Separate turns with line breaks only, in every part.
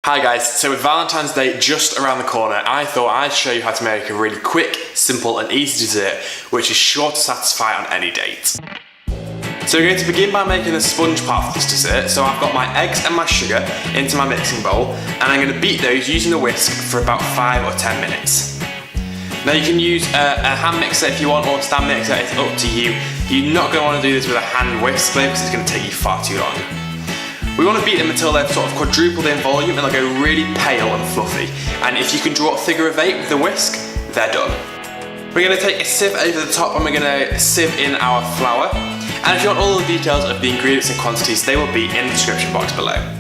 Hi guys, so with Valentine's Day just around the corner, I thought I'd show you how to make a really quick, simple and easy dessert which is sure to satisfy on any date. So we're going to begin by making the sponge part of this dessert. So I've got my eggs and my sugar into my mixing bowl and I'm going to beat those using a whisk for about 5 or 10 minutes. Now you can use a hand mixer if you want, or a stand mixer, it's up to you. You're not going to want to do this with a hand whisk though because it's going to take you far too long. We want to beat them until they've sort of quadrupled in volume and they'll go really pale and fluffy. And if you can draw a figure of 8 with the whisk, they're done. We're going to take a sieve over the top and we're going to sieve in our flour. And if you want all the details of the ingredients and quantities, they will be in the description box below.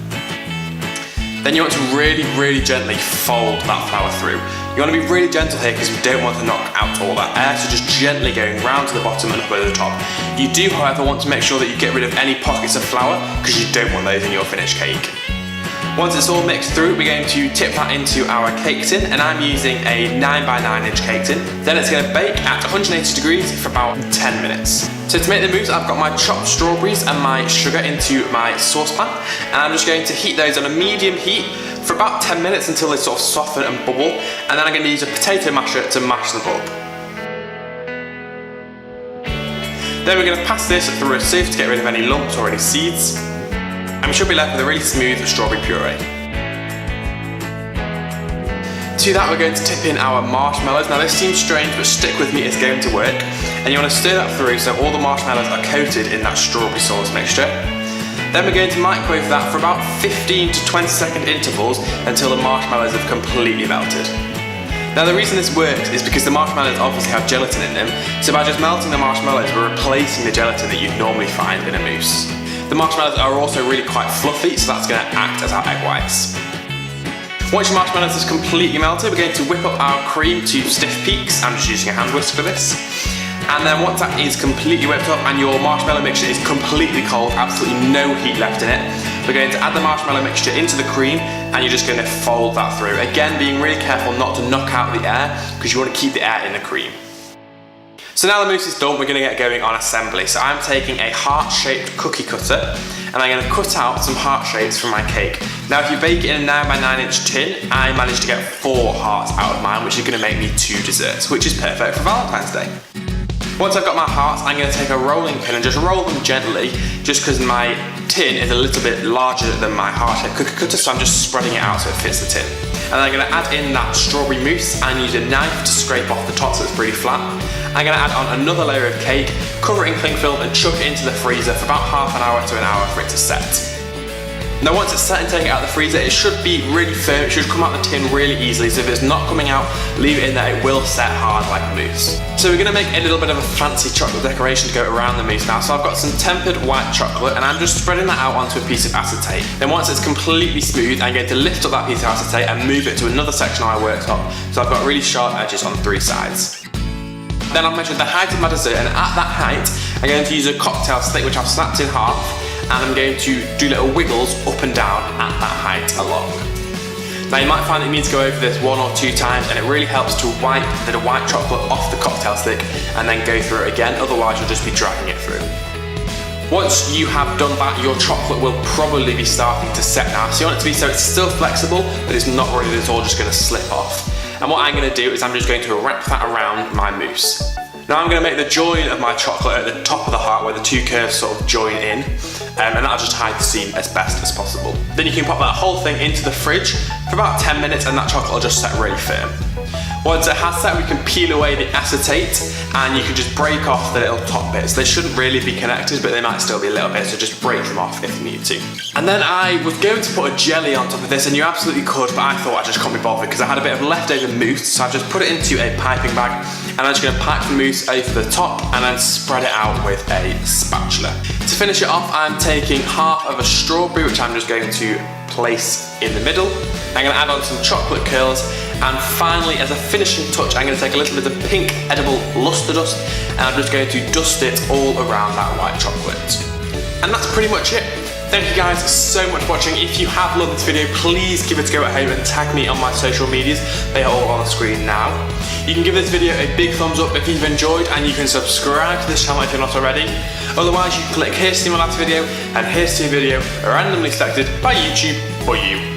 Then you want to really gently fold that flour through. You want to be really gentle here because we don't want to knock out all that air, so just gently going round to the bottom and up over the top. You do, however, want to make sure that you get rid of any pockets of flour because you don't want those in your finished cake. Once it's all mixed through, we're going to tip that into our cake tin, and I'm using a 9x9 inch cake tin. Then it's going to bake at 180 degrees for about 10 minutes. So to make the mousse, I've got my chopped strawberries and my sugar into my saucepan, and I'm just going to heat those on a medium heat for about 10 minutes until they sort of soften and bubble, and then I'm going to use a potato masher to mash them up. Then we're going to pass this through a sieve to get rid of any lumps or any seeds. And we should be left with a really smooth strawberry puree. To that we're going to tip in our marshmallows. Now this seems strange, but stick with me, it's going to work. And you want to stir that through so all the marshmallows are coated in that strawberry sauce mixture. Then we're going to microwave that for about 15 to 20 second intervals until the marshmallows have completely melted. Now the reason this works is because the marshmallows obviously have gelatin in them, so by just melting the marshmallows we're replacing the gelatin that you'd normally find in a mousse. The marshmallows are also really quite fluffy, so that's going to act as our egg whites. Once your marshmallows is completely melted, we're going to whip up our cream to stiff peaks. I'm just using a hand whisk for this. And then once that is completely whipped up and your marshmallow mixture is completely cold, absolutely no heat left in it, we're going to add the marshmallow mixture into the cream and you're just going to fold that through. Again, being really careful not to knock out the air because you want to keep the air in the cream. So now the mousse is done, we're going to get going on assembly. So I'm taking a heart-shaped cookie cutter and I'm going to cut out some heart shapes from my cake. Now if you bake it in a 9x9 inch tin, I managed to get 4 hearts out of mine, which is going to make me 2 desserts, which is perfect for Valentine's Day. Once I've got my hearts, I'm going to take a rolling pin and just roll them gently, just because my tin is a little bit larger than my heart-shaped cookie cutter, so I'm just spreading it out so it fits the tin. And I'm going to add in that strawberry mousse and use a knife to scrape off the top so it's pretty flat. I'm going to add on another layer of cake, cover it in cling film and chuck it into the freezer for about half an hour to an hour for it to set. Now once it's set and take it out of the freezer, it should be really firm, it should come out of the tin really easily, so if it's not coming out, leave it in there, it will set hard like a mousse. So we're going to make a little bit of a fancy chocolate decoration to go around the mousse now. So I've got some tempered white chocolate and I'm just spreading that out onto a piece of acetate. Then once it's completely smooth, I'm going to lift up that piece of acetate and move it to another section of my worktop, so I've got really sharp edges on 3 sides. Then I've measured the height of my dessert, and at that height I'm going to use a cocktail stick which I've snapped in half, and I'm going to do little wiggles up and down at that height along. Now you might find that you need to go over this 1 or 2 times, and it really helps to wipe the white chocolate off the cocktail stick and then go through it again, otherwise you'll just be dragging it through. Once you have done that, your chocolate will probably be starting to set now, so you want it to be so it's still flexible, but it's not really that it's all just going to slip off. And what I'm going to do is I'm just going to wrap that around my mousse. Now I'm going to make the join of my chocolate at the top of the heart where the 2 curves sort of join in, and that'll just hide the seam as best as possible. Then you can pop that whole thing into the fridge for about 10 minutes and that chocolate will just set really firm. Once it has set, we can peel away the acetate and you can just break off the little top bits. They shouldn't really be connected, but they might still be a little bit, so just break them off if you need to. And then I was going to put a jelly on top of this, and you absolutely could, but I thought I just can't be bothered because I had a bit of leftover mousse, so I've just put it into a piping bag and I'm just going to pipe the mousse over the top and then spread it out with a spatula. To finish it off, I'm taking half of a strawberry, which I'm just going to place in the middle. I'm going to add on some chocolate curls, and finally, as a finishing touch, I'm going to take a little bit of pink edible lustre dust and I'm just going to dust it all around that white chocolate. And that's pretty much it. Thank you guys so much for watching. If you have loved this video, please give it a go at home and tag me on my social medias. They are all on the screen now. You can give this video a big thumbs up if you've enjoyed, and you can subscribe to this channel if you're not already. Otherwise, you can click here to see my last video and here to see a video randomly selected by YouTube for you.